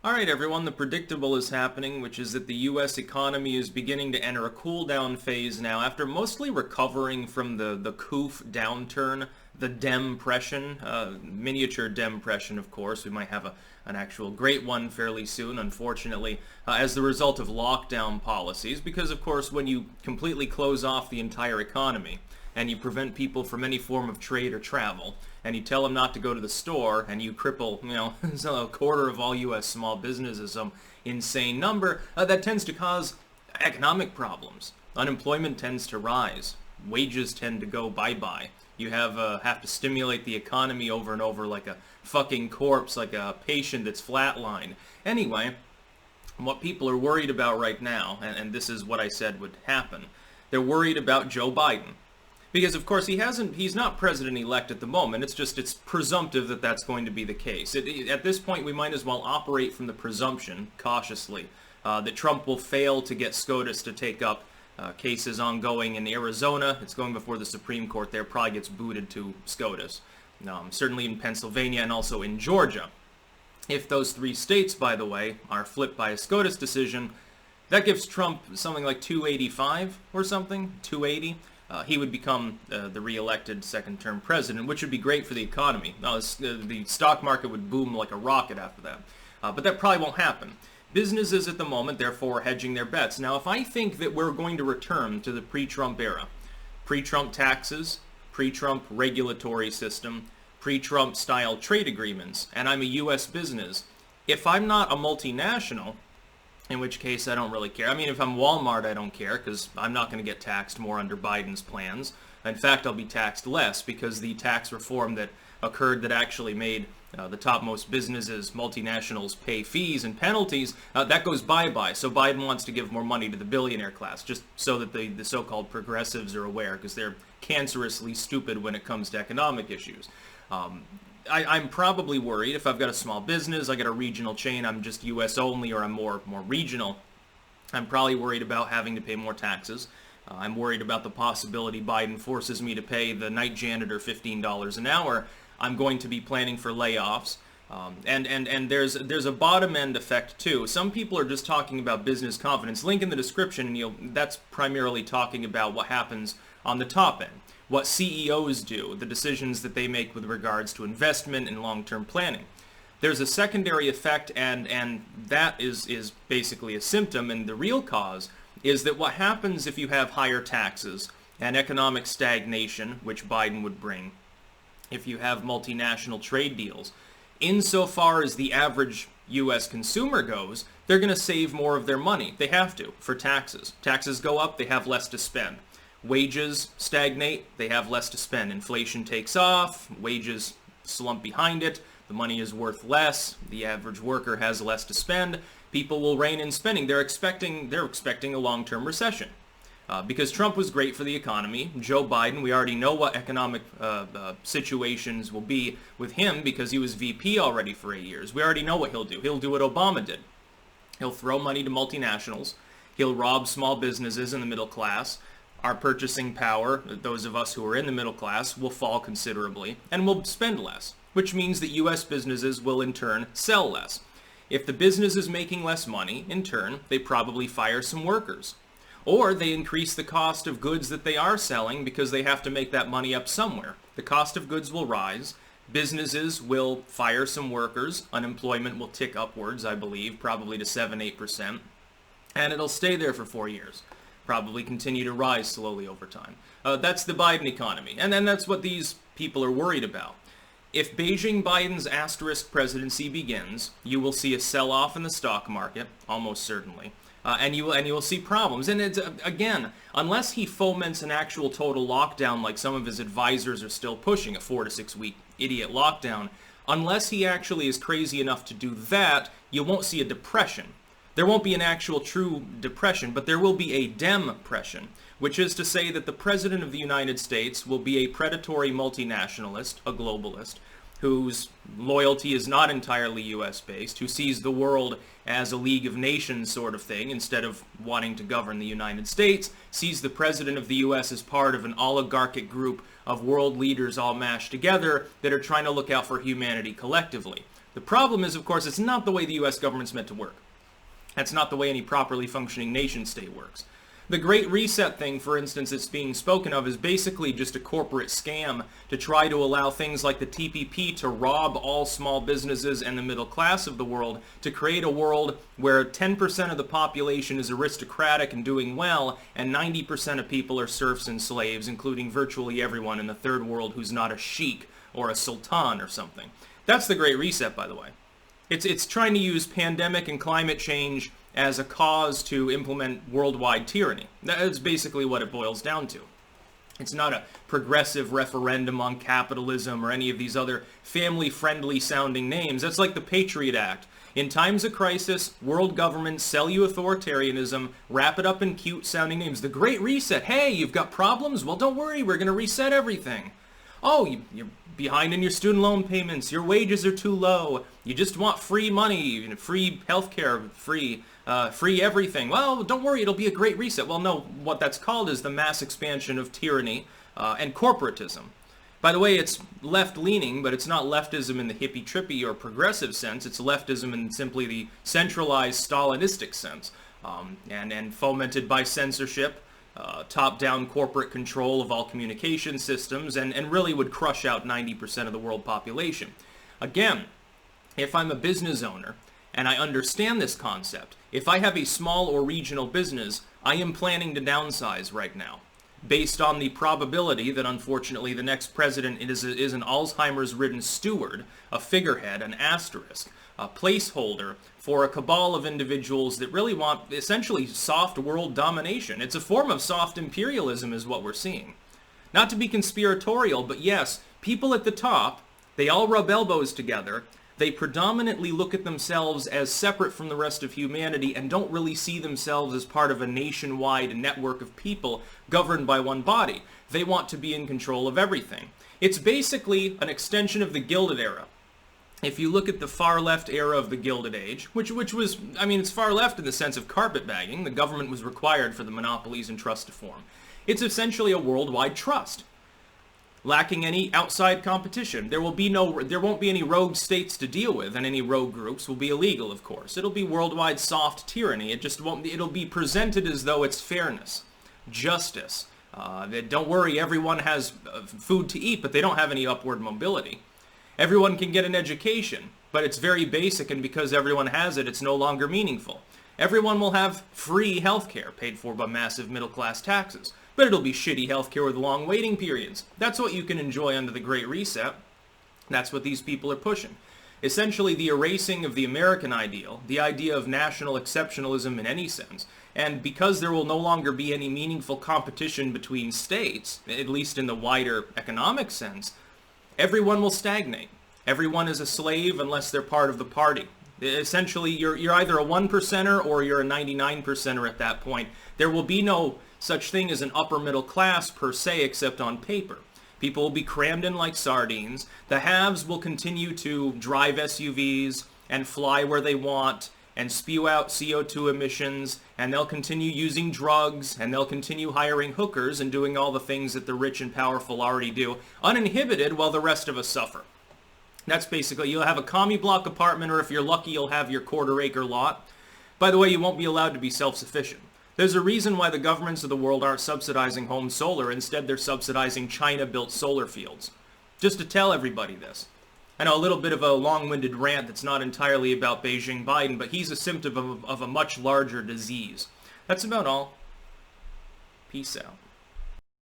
Alright everyone, the predictable is happening, which is that the US economy is beginning to enter a cool-down phase now after mostly recovering from the coof downturn, the Dempression, miniature Dempression of course. We might have an actual great one fairly soon, unfortunately, as the result of lockdown policies, because of course when you completely close off the entire economy, and you prevent people from any form of trade or travel, and you tell them not to go to the store, and you cripple, so a quarter of all U.S. small businesses, some insane number, that tends to cause economic problems. Unemployment tends to rise. Wages tend to go bye-bye. You have to stimulate the economy over and over like a fucking corpse, like a patient that's flatlined. Anyway, what people are worried about right now, and this is what I said would happen, they're worried about Joe Biden. Because, of course, he's not president-elect at the moment. It's presumptive that that's going to be the case. At this point, we might as well operate from the presumption, cautiously, that Trump will fail to get SCOTUS to take up cases ongoing in Arizona. It's going before the Supreme Court there. Probably gets booted to SCOTUS. Certainly in Pennsylvania and also in Georgia. If those three states, by the way, are flipped by a SCOTUS decision, that gives Trump something like 285 or something, 280. He would become the re-elected second-term president, which would be great for the economy. The stock market would boom like a rocket after that. But that probably won't happen. Businesses at the moment, therefore, are hedging their bets. Now, if I think that we're going to return to the pre-Trump era, pre-Trump taxes, pre-Trump regulatory system, pre-Trump style trade agreements, and I'm a U.S. business, if I'm not a multinational, in which case I don't really care. I mean, if I'm Walmart, I don't care, because I'm not going to get taxed more under Biden's plans. In fact, I'll be taxed less, because the tax reform that occurred that actually made the topmost businesses, multinationals, pay fees and penalties, that goes bye-bye. So Biden wants to give more money to the billionaire class, just so that the so-called progressives are aware, because they're cancerously stupid when it comes to economic issues. I'm probably worried if I've got a small business, I got a regional chain, I'm just U.S. only, or I'm more regional. I'm probably worried about having to pay more taxes. I'm worried about the possibility Biden forces me to pay the night janitor $15 an hour. I'm going to be planning for layoffs. And there's a bottom end effect too. Some people are just talking about business confidence. Link in the description, and that's primarily talking about what happens on the top end. What CEOs do, the decisions that they make with regards to investment and long-term planning. There's a secondary effect, and that is basically a symptom, and the real cause is that what happens if you have higher taxes and economic stagnation, which Biden would bring, if you have multinational trade deals, insofar as the average U.S. consumer goes, they're going to save more of their money. They have to, for taxes. Taxes go up, they have less to spend. Wages stagnate, they have less to spend. Inflation takes off, wages slump behind it, the money is worth less, the average worker has less to spend, people will rein in spending. They're expecting a long-term recession. Because Trump was great for the economy. Joe Biden, we already know what economic situations will be with him because he was VP already for 8 years. We already know what he'll do. He'll do what Obama did. He'll throw money to multinationals. He'll rob small businesses in the middle class. Our purchasing power, those of us who are in the middle class, will fall considerably, and we'll spend less, which means that U.S. businesses will in turn sell less. If the business is making less money, in turn, they probably fire some workers. Or they increase the cost of goods that they are selling because they have to make that money up somewhere. The cost of goods will rise, businesses will fire some workers, unemployment will tick upwards, I believe, probably to 7-8%, and it'll stay there for 4 years. Probably continue to rise slowly over time. That's the Biden economy, and then that's what these people are worried about. If Beijing Biden's asterisk presidency begins, you will see a sell-off in the stock market, almost certainly, and you will see problems. And it's, again, unless he foments an actual total lockdown like some of his advisors are still pushing, a 4 to 6 week idiot lockdown, unless he actually is crazy enough to do that, you won't see a depression. There won't be an actual true depression, but there will be a Dempression, which is to say that the President of the United States will be a predatory multinationalist, a globalist, whose loyalty is not entirely U.S.-based, who sees the world as a League of Nations sort of thing instead of wanting to govern the United States, sees the President of the U.S. as part of an oligarchic group of world leaders all mashed together that are trying to look out for humanity collectively. The problem is, of course, it's not the way the US government's meant to work. That's not the way any properly functioning nation state works. The Great Reset thing, for instance, that's being spoken of is basically just a corporate scam to try to allow things like the TPP to rob all small businesses and the middle class of the world, to create a world where 10% of the population is aristocratic and doing well, and 90% of people are serfs and slaves, including virtually everyone in the third world who's not a sheik or a sultan or something. That's the Great Reset, by the way. It's trying to use pandemic and climate change as a cause to implement worldwide tyranny. That's basically what it boils down to. It's not a progressive referendum on capitalism or any of these other family-friendly sounding names. That's like the Patriot Act. In times of crisis, world governments sell you authoritarianism, wrap it up in cute sounding names. The Great Reset. Hey, you've got problems? Well, don't worry, we're going to reset everything. Oh, you're behind in your student loan payments, your wages are too low, you just want free money, free healthcare, free everything. Well, don't worry, it'll be a great reset. Well, no, what that's called is the mass expansion of tyranny and corporatism. By the way, it's left-leaning, but it's not leftism in the hippie-trippy or progressive sense. It's leftism in simply the centralized Stalinistic sense, and fomented by censorship, top-down corporate control of all communication systems, and really would crush out 90% of the world population. Again, if I'm a business owner and I understand this concept, if I have a small or regional business, I am planning to downsize right now, based on the probability that unfortunately the next president is an Alzheimer's-ridden steward, a figurehead, an asterisk, a placeholder for a cabal of individuals that really want essentially soft world domination. It's a form of soft imperialism is what we're seeing. Not to be conspiratorial, but yes, people at the top, they all rub elbows together. They predominantly look at themselves as separate from the rest of humanity and don't really see themselves as part of a nationwide network of people governed by one body. They want to be in control of everything. It's basically an extension of the Gilded Era. If you look at the far left era of the Gilded Age, which was, I mean, it's far left in the sense of carpetbagging. The government was required for the monopolies and trust to form. It's essentially a worldwide trust, lacking any outside competition. There won't be any rogue states to deal with, and any rogue groups will be illegal, of course. It'll be worldwide soft tyranny. It'll be presented as though it's fairness, justice. Don't worry, everyone has food to eat, but they don't have any upward mobility. Everyone can get an education, but it's very basic, and because everyone has it, it's no longer meaningful. Everyone will have free healthcare, paid for by massive middle-class taxes, but it'll be shitty healthcare with long waiting periods. That's what you can enjoy under the Great Reset. That's what these people are pushing. Essentially, the erasing of the American ideal, the idea of national exceptionalism in any sense, and because there will no longer be any meaningful competition between states, at least in the wider economic sense, everyone will stagnate. Everyone is a slave unless they're part of the party. Essentially, you're either a 1%er or you're a 99%er at that point. There will be no such thing as an upper middle class per se, except on paper. People will be crammed in like sardines. The haves will continue to drive SUVs and fly where they want and spew out CO2 emissions, and they'll continue using drugs, and they'll continue hiring hookers and doing all the things that the rich and powerful already do, uninhibited, while the rest of us suffer. That's basically, you'll have a commie block apartment, or if you're lucky, you'll have your quarter-acre lot. By the way, you won't be allowed to be self-sufficient. There's a reason why the governments of the world aren't subsidizing home solar. Instead, they're subsidizing China-built solar fields. Just to tell everybody this. I know a little bit of a long-winded rant that's not entirely about Beijing Biden, but he's a symptom of a much larger disease. That's about all. Peace out.